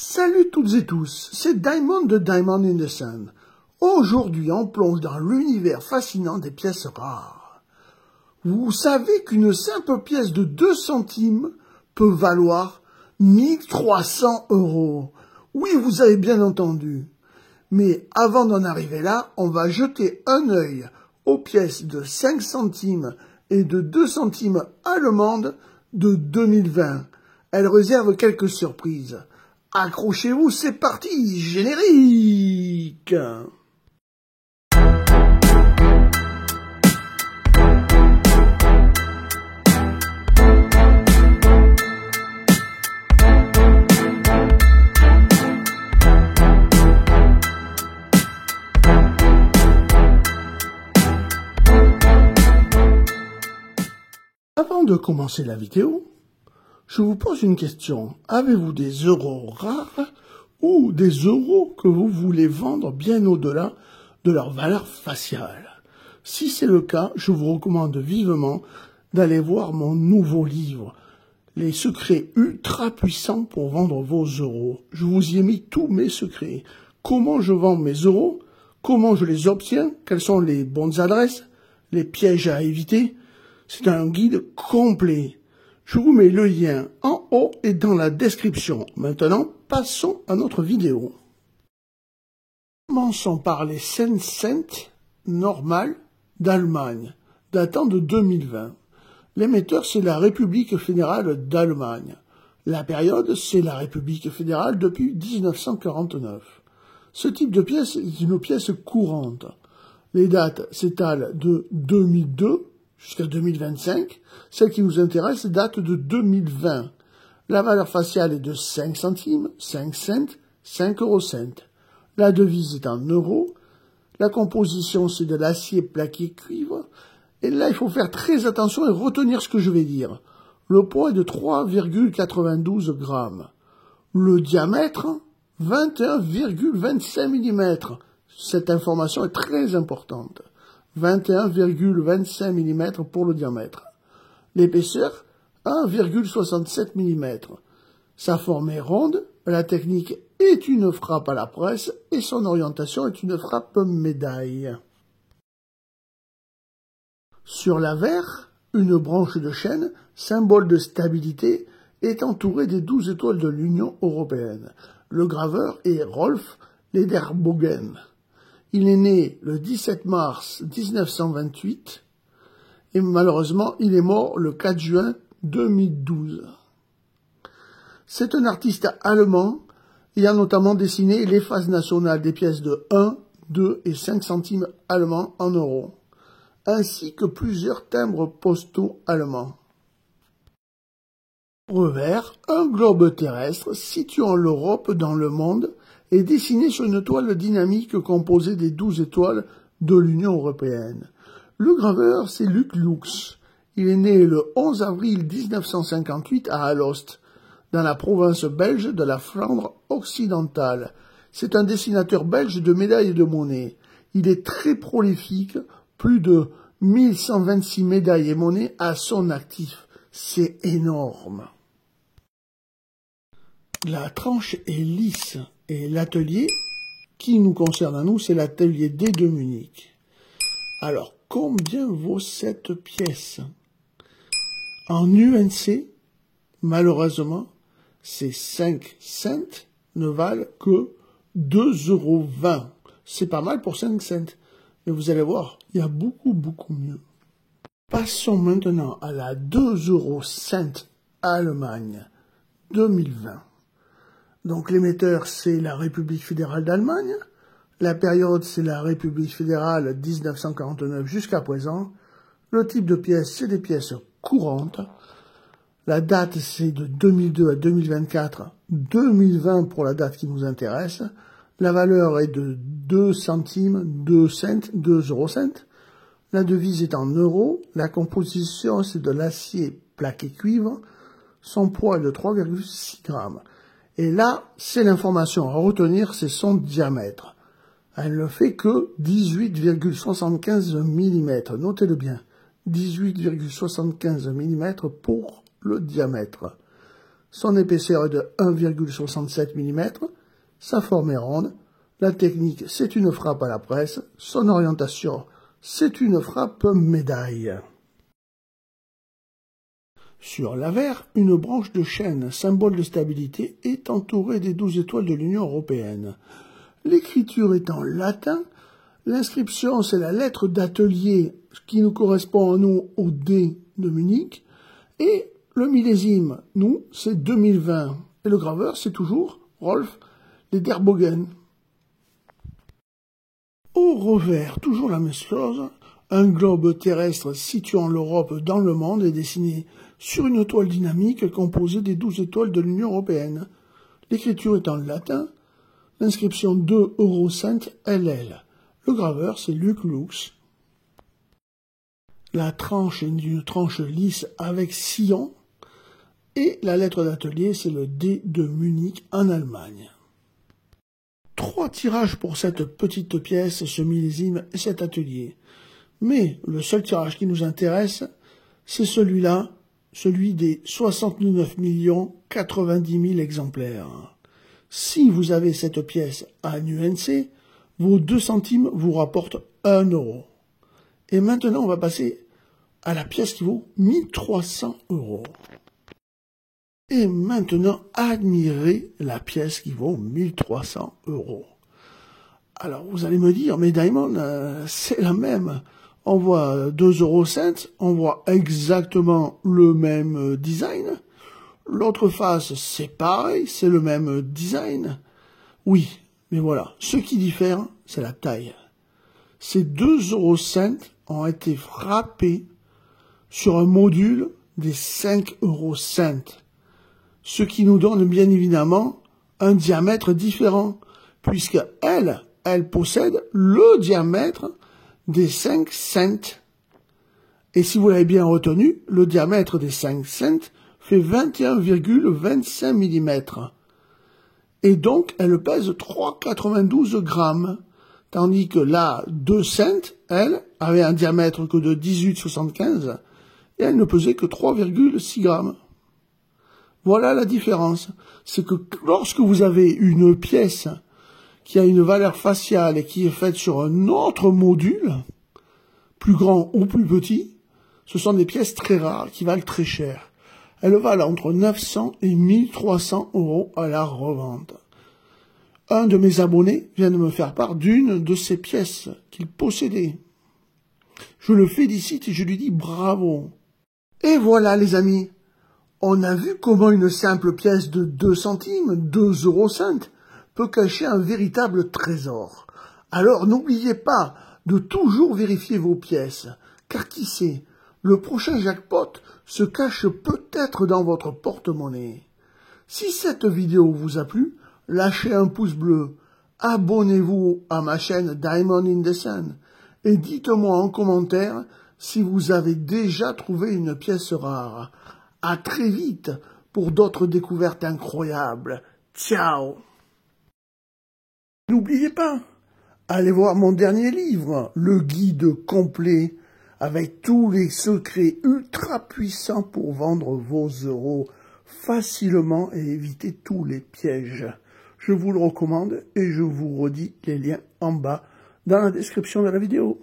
Salut toutes et tous, c'est Diamond de Diamond in the Sun. Aujourd'hui, on plonge dans l'univers fascinant des pièces rares. Vous savez qu'une simple pièce de 2 centimes peut valoir 1300 €. Oui, vous avez bien entendu. Mais avant d'en arriver là, on va jeter un œil aux pièces de 5 centimes et de 2 centimes allemandes de 2020. Elles réservent quelques surprises. Accrochez-vous, c'est parti, générique! Avant de commencer la vidéo, je vous pose une question. Avez-vous des euros rares ou des euros que vous voulez vendre bien au-delà de leur valeur faciale? Si c'est le cas, je vous recommande vivement d'aller voir mon nouveau livre, Les secrets ultra puissants pour vendre vos euros. Je vous y ai mis tous mes secrets. Comment je vends mes euros? Comment je les obtiens? Quelles sont les bonnes adresses? Les pièges à éviter? C'est un guide complet. Je vous mets le lien en haut et dans la description. Maintenant, passons à notre vidéo. Commençons par les 5 cents normales d'Allemagne, datant de 2020. L'émetteur, c'est la République fédérale d'Allemagne. La période, c'est la République fédérale depuis 1949. Ce type de pièce est une pièce courante. Les dates s'étalent de 2002 jusqu'à 2025. Celle qui nous intéresse date de 2020. La valeur faciale est de 5 centimes, 5 cents, 5 eurocents. La devise est en euros. La composition, c'est de l'acier plaqué cuivre. Et là, il faut faire très attention et retenir ce que je vais dire. Le poids est de 3,92 grammes. Le diamètre, 21,25 mm. Cette information est très importante. 21,25 mm pour le diamètre. L'épaisseur, 1,67 mm. Sa forme est ronde, la technique est une frappe à la presse et son orientation est une frappe médaille. Sur l'avers, une branche de chêne, symbole de stabilité, est entourée des 12 étoiles de l'Union européenne. Le graveur est Rolf Lederbogen. Il est né le 17 mars 1928 et malheureusement, il est mort le 4 juin 2012. C'est un artiste allemand ayant notamment dessiné les phases nationales des pièces de 1, 2 et 5 centimes allemands en euros, ainsi que plusieurs timbres postaux allemands. Revers, un globe terrestre situant l'Europe dans le monde est dessiné sur une toile dynamique composée des 12 étoiles de l'Union européenne. Le graveur, c'est Luc Lux. Il est né le 11 avril 1958 à Alost, dans la province belge de la Flandre occidentale. C'est un dessinateur belge de médailles et de monnaies. Il est très prolifique, plus de 1126 médailles et monnaies à son actif. C'est énorme. La tranche est lisse. Et l'atelier qui nous concerne à nous, c'est l'atelier D de Munich. Alors, combien vaut cette pièce? En UNC, malheureusement, ces 5 cents ne valent que 2,20 €. C'est pas mal pour 5 cents. Mais vous allez voir, il y a beaucoup mieux. Passons maintenant à la 2,00 € Allemagne 2020. Donc l'émetteur, c'est la République fédérale d'Allemagne. La période, c'est la République fédérale 1949 jusqu'à présent. Le type de pièce, c'est des pièces courantes. La date, c'est de 2002 à 2024. 2020 pour la date qui nous intéresse. La valeur est de 2 centimes, 2 cents, 2 eurocents. La devise est en euros. La composition, c'est de l'acier plaqué cuivre. Son poids est de 3,6 grammes. Et là, c'est l'information à retenir, c'est son diamètre. Elle ne fait que 18,75 mm. Notez-le bien. 18,75 mm pour le diamètre. Son épaisseur est de 1,67 mm. Sa forme est ronde. La technique, c'est une frappe à la presse. Son orientation, c'est une frappe médaille. Sur l'avers, une branche de chêne, symbole de stabilité, est entourée des 12 étoiles de l'Union européenne. L'écriture est en latin. L'inscription, c'est la lettre d'atelier qui nous correspond à nous au D de Munich. Et le millésime, nous, c'est 2020. Et le graveur, c'est toujours Rolf Lederbogen. Au revers, toujours la même chose, un globe terrestre situant l'Europe dans le monde est dessiné sur une toile dynamique composée des 12 étoiles de l'Union européenne. L'écriture est en latin, l'inscription 2 Eurocent LL. Le graveur, c'est Luc Lux. La tranche est une tranche lisse avec sillon. Et la lettre d'atelier, c'est le D de Munich en Allemagne. 3 tirages pour cette petite pièce, ce millésime et cet atelier. Mais le seul tirage qui nous intéresse, c'est celui-là, celui des 69 090 000 exemplaires. Si vous avez cette pièce à UNC, vos 2 centimes vous rapportent 1 €. Et maintenant, on va passer à la pièce qui vaut 1300 €. Et maintenant, admirez la pièce qui vaut 1300 €. Alors, vous allez me dire, mais Diamond, c'est la même. On voit 2,05 €, on voit exactement le même design. L'autre face, c'est pareil, c'est le même design. Oui, mais voilà, ce qui diffère, c'est la taille. Ces 2,05 € ont été frappés sur un module des 5,5 €. Ce qui nous donne bien évidemment un diamètre différent, puisque elle possède le diamètre des 5 cents. Et si vous l'avez bien retenu, le diamètre des 5 cents fait 21,25 mm. Et donc, elle pèse 3,92 grammes. Tandis que la 2 cents, elle, avait un diamètre que de 18,75 et elle ne pesait que 3,6 grammes. Voilà la différence. C'est que lorsque vous avez une pièce qui a une valeur faciale et qui est faite sur un autre module, plus grand ou plus petit, ce sont des pièces très rares qui valent très cher. Elles valent entre 900 et 1300 € à la revente. Un de mes abonnés vient de me faire part d'une de ces pièces qu'il possédait. Je le félicite et je lui dis bravo. Et voilà les amis. On a vu comment une simple pièce de 2 centimes, 2,05 €, peut cacher un véritable trésor. Alors n'oubliez pas de toujours vérifier vos pièces, car qui sait, le prochain jackpot se cache peut-être dans votre porte-monnaie. Si cette vidéo vous a plu, lâchez un pouce bleu, abonnez-vous à ma chaîne Diamond in the Sun et dites-moi en commentaire si vous avez déjà trouvé une pièce rare. À très vite pour d'autres découvertes incroyables. Ciao! N'oubliez pas, allez voir mon dernier livre, le guide complet, avec tous les secrets ultra puissants pour vendre vos euros facilement et éviter tous les pièges. Je vous le recommande et je vous redis les liens en bas dans la description de la vidéo.